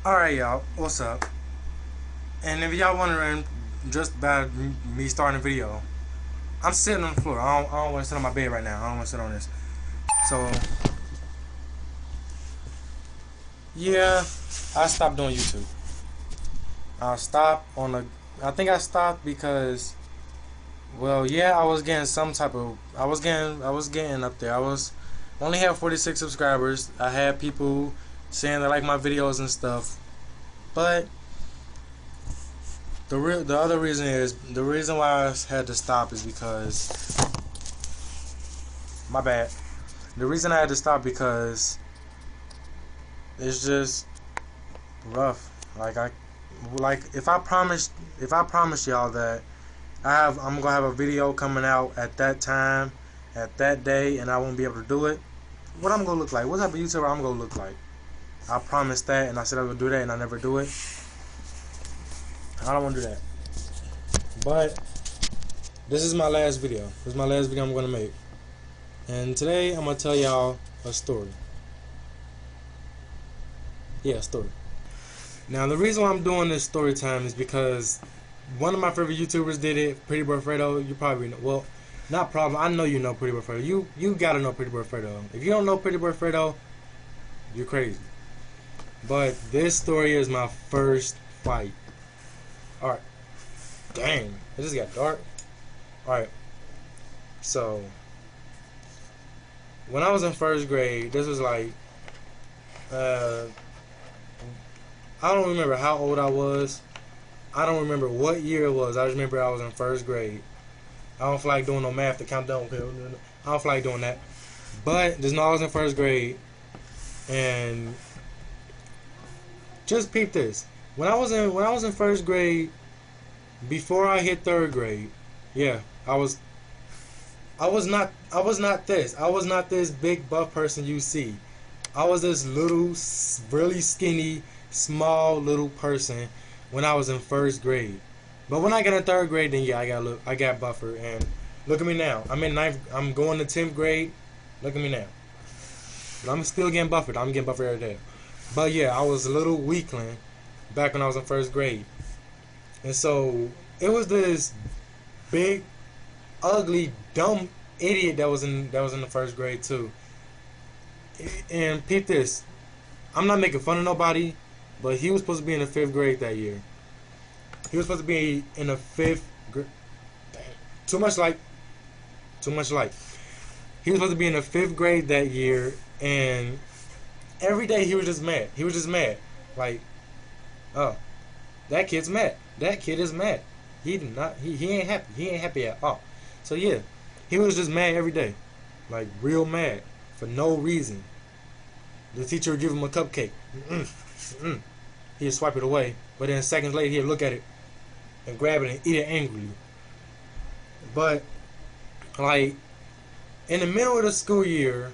Alright, y'all, what's up? And if y'all wondering just about me starting a video, I'm sitting on the floor. I don't want to sit on my bed right now. I don't want to sit on this. So, yeah, I stopped doing YouTube. I stopped on the. I think I stopped because, well, yeah, I was getting some type of. I was getting up there. I was only had 46 subscribers. I had people saying they like my videos and stuff, but the other reason is the reason why I had to stop is because my bad. The reason I had to stop because it's just rough. If I promise y'all that I'm gonna have a video coming out at that time, at that day, and I won't be able to do it, what I'm gonna look like? What type of YouTuber I'm gonna look like? I promised that, and I said I would do that, and I never do it. I don't want to do that. But this is my last video. This is my last video I'm gonna make. And today I'm gonna tell y'all a story. Yeah, a story. Now the reason why I'm doing this story time is because one of my favorite YouTubers did it, Pretty Boy Fredo. You probably know. Well, not problem. I know you know Pretty Boy Fredo. You gotta know Pretty Boy Fredo. If you don't know Pretty Boy Fredo, you're crazy. But this story is my first fight. Alright. Dang. It just got dark. Alright. So when I was in first grade, this was like uh I don't remember how old I was. I don't remember what year it was. I just remember I was in first grade. I don't feel like doing no math to count down. I don't feel like doing that. But just know I was in first grade, and just peep this. When I was in first grade, before I hit third grade, yeah, I was not this. I was not this big buff person you see. I was this little, really skinny, small little person when I was in first grade. But when I got in third grade, then yeah, I got buffer, and look at me now. I'm in ninth. I'm going to 10th grade. Look at me now. But I'm still getting buffered. I'm getting buffered every day. But yeah, I was a little weakling back when I was in first grade, and so it was this big, ugly, dumb idiot that was in the first grade too. And peep this. I'm not making fun of nobody, but he was supposed to be in the 5th grade that year. He was supposed to be in the 5th grade. Too much like. Too much like. He was supposed to be in the 5th grade that year, and every day he was just mad. He was just mad. Like, oh, that kid's mad. That kid is mad. He did not. He ain't happy. He ain't happy at all. So yeah, he was just mad every day, like real mad for no reason. The teacher would give him a cupcake. He'd swipe it away, but then seconds later he'd look at it and grab it and eat it angrily. But like in the middle of the school year,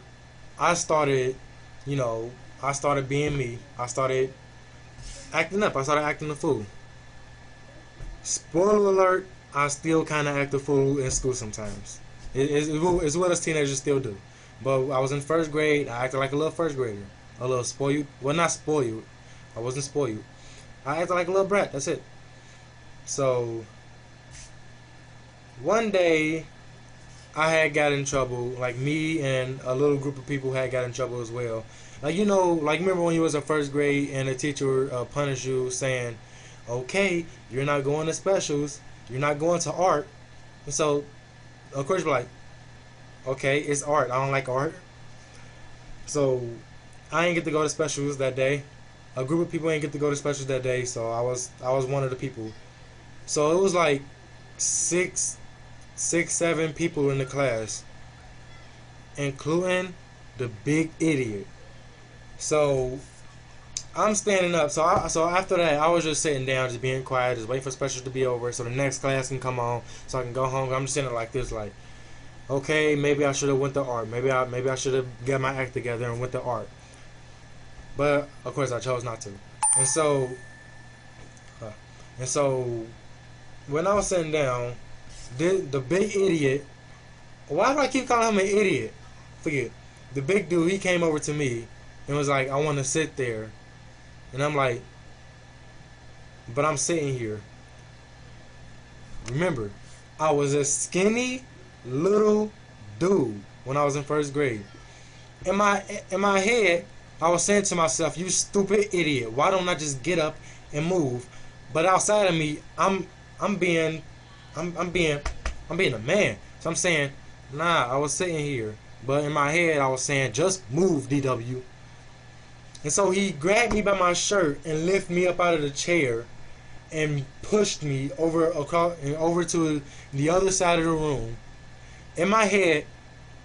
I started, I started being me. I started acting up. I started acting a fool. Spoiler alert, I still kind of act a fool in school sometimes. It's what us teenagers still do. But I was in first grade. I acted like a little first grader. A little spoiled. Well, not spoiled. I wasn't spoiled. I acted like a little brat. That's it. So, one day, I had got in trouble. Like, me and a little group of people had got in trouble as well. Like, remember when you was in first grade and the teacher punished you saying, okay, you're not going to specials. You're not going to art. And so, of course, you're like, okay, it's art. I don't like art. So I ain't get to go to specials that day. A group of people ain't get to go to specials that day, so I was one of the people. So it was like six, 7 people in the class, including the big idiot. So I'm standing up. So after that, I was just sitting down, just being quiet, just waiting for specials to be over, so the next class can come on, so I can go home. I'm just sitting there like this, like, okay, maybe I should have went to art. Maybe I should have got my act together and went to art. But of course, I chose not to. And so, uh, and so, when I was sitting down, the big idiot. Why do I keep calling him an idiot? Forget. The big dude. He came over to me and was like, "I want to sit there," and I'm like, But I'm sitting here. Remember, I was a skinny little dude when I was in first grade. In my head, I was saying to myself, "You stupid idiot! Why don't I just get up and move?" But outside of me, I'm being I'm being a man. So I'm saying, "Nah." I was sitting here, but in my head, I was saying, "Just move, DW." And so he grabbed me by my shirt and lifted me up out of the chair and pushed me over to the other side of the room. In my head,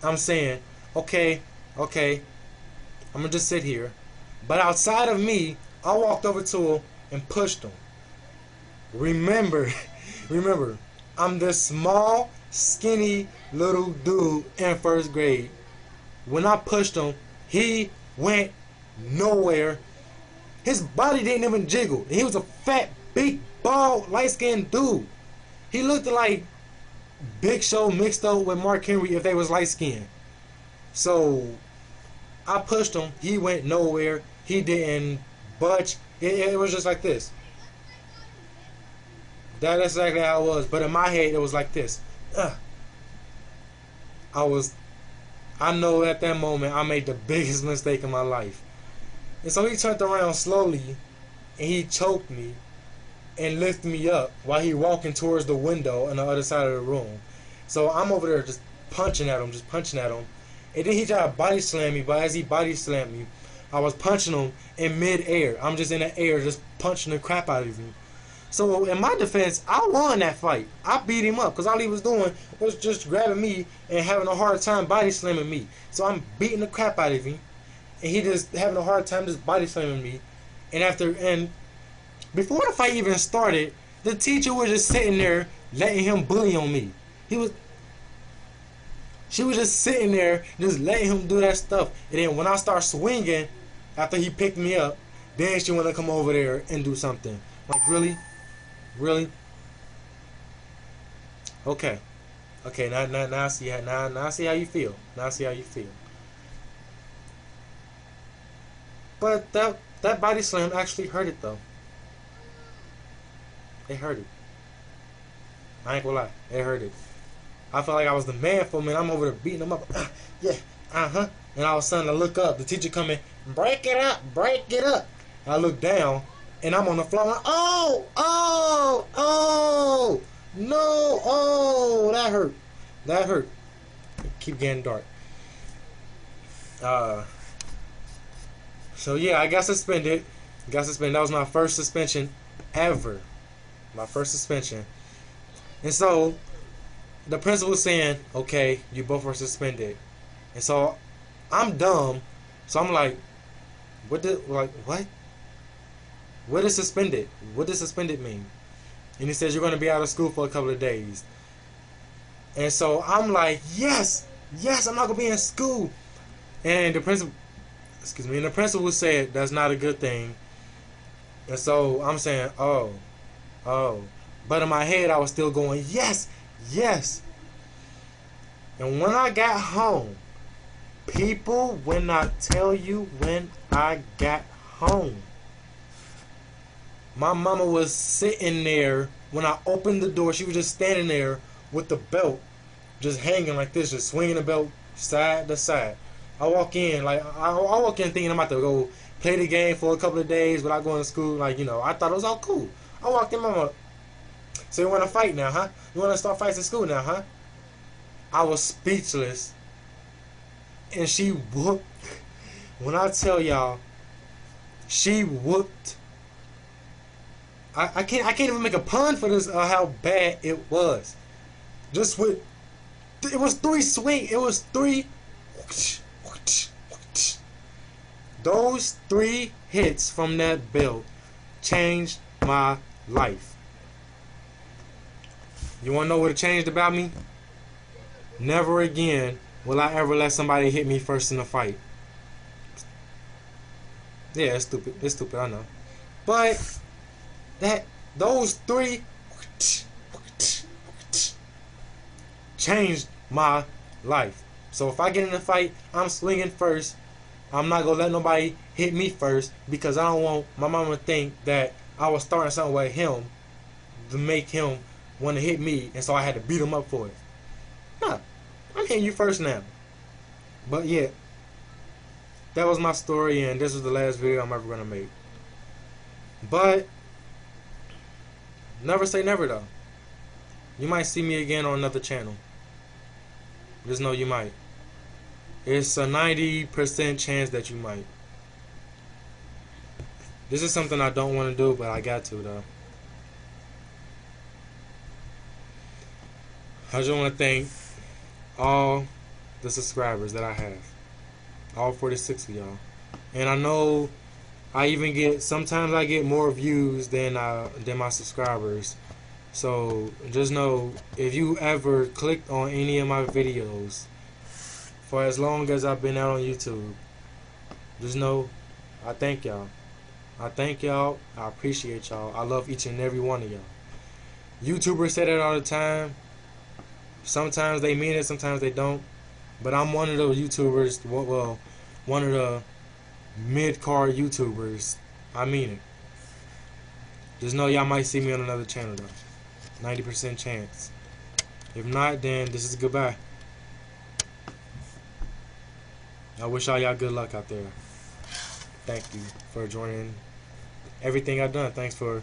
I'm saying, "Okay, okay, I'm gonna just sit here." But outside of me, I walked over to him and pushed him. Remember, remember, I'm this small, skinny little dude in first grade. When I pushed him, he went nowhere. His body didn't even jiggle. He was a fat, big, bald, light-skinned dude. He looked like Big Show mixed up with Mark Henry if they was light-skinned. So I pushed him. He went nowhere. He didn't budge. It was just like this. That's exactly how it was. But in my head, it was like this. I know at that moment I made the biggest mistake in my life. And so he turned around slowly and he choked me and lifted me up while he walking towards the window on the other side of the room. So I'm over there just punching at him. And then he tried to body slam me, but as he body slammed me, I was punching him in mid-air. I'm just in the air just punching the crap out of him. So in my defense, I won that fight. I beat him up because all he was doing was just grabbing me and having a hard time body slamming me. So I'm beating the crap out of him, and he just having a hard time just body slamming me. And before the fight even started, the teacher was just sitting there letting him bully on me. She was just sitting there just letting him do that stuff. And then when I start swinging after he picked me up, then she want to come over there and do something. Like, really? Really? Okay. Now I see how you feel. But that body slam actually hurt it though. It hurt it. I ain't gonna lie. It hurt it. I felt like I was the man for a minute. I'm over there beating him up. Yeah. And all of a sudden I look up. The teacher coming. Break it up. I look down. And I'm on the floor. Oh, no, that hurt. Keep getting dark. So yeah, I got suspended. That was my first suspension ever. And so the principal was saying, "Okay, you both were suspended." And so I'm dumb. So I'm like, what? What is suspended? What does suspended mean? And he says, "You're going to be out of school for a couple of days." And so I'm like, yes, I'm not going to be in school. And the principal said, "That's not a good thing." And so I'm saying, oh. But in my head, I was still going, yes. And when I got home, people, when I tell you when I got home, my mama was sitting there when I opened the door. She was just standing there with the belt just hanging like this, just swinging the belt side to side. I walk in thinking I'm about to go play the game for a couple of days without going to school. I thought it was all cool. I walked in, mama. So you want to fight now, huh? You want to start fights at school now, huh? I was speechless. And she whooped. When I tell y'all, she whooped. I can't even make a pun for this, how bad it was. It was three swing. It was three. Those 3 hits from that belt changed my life. You want to know what it changed about me? Never again will I ever let somebody hit me first in a fight. Yeah, it's stupid, I know. But those 3 changed my life. So if I get in a fight, I'm swinging first. I'm not gonna let nobody hit me first because I don't want my mama to think that I was starting something with him to make him want to hit me, and so I had to beat him up for it. Nah, I'm hitting you first now. But yeah, that was my story, and this was the last video I'm ever gonna make. But never say never though. You might see me again on another channel. Just know you might. It's a 90% chance that you might. This is something I don't want to do, but I got to though. I just want to thank all the subscribers that I have. All 46 of y'all. And I know I even get, sometimes I get more views than my subscribers. So just know, if you ever clicked on any of my videos for as long as I've been out on YouTube, just know I thank y'all. I thank y'all. I appreciate y'all. I love each and every one of y'all. YouTubers say that all the time. Sometimes they mean it, sometimes they don't. But I'm one of those YouTubers, well, one of the mid-card YouTubers. I mean it. Just know y'all might see me on another channel though. 90% chance. If not, then this is goodbye. I wish all y'all good luck out there. Thank you for joining everything I've done. Thanks for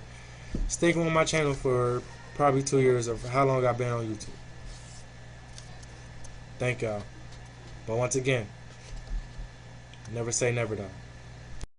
sticking with my channel for probably 2 years of how long I've been on YouTube. Thank y'all. But once again, never say never though.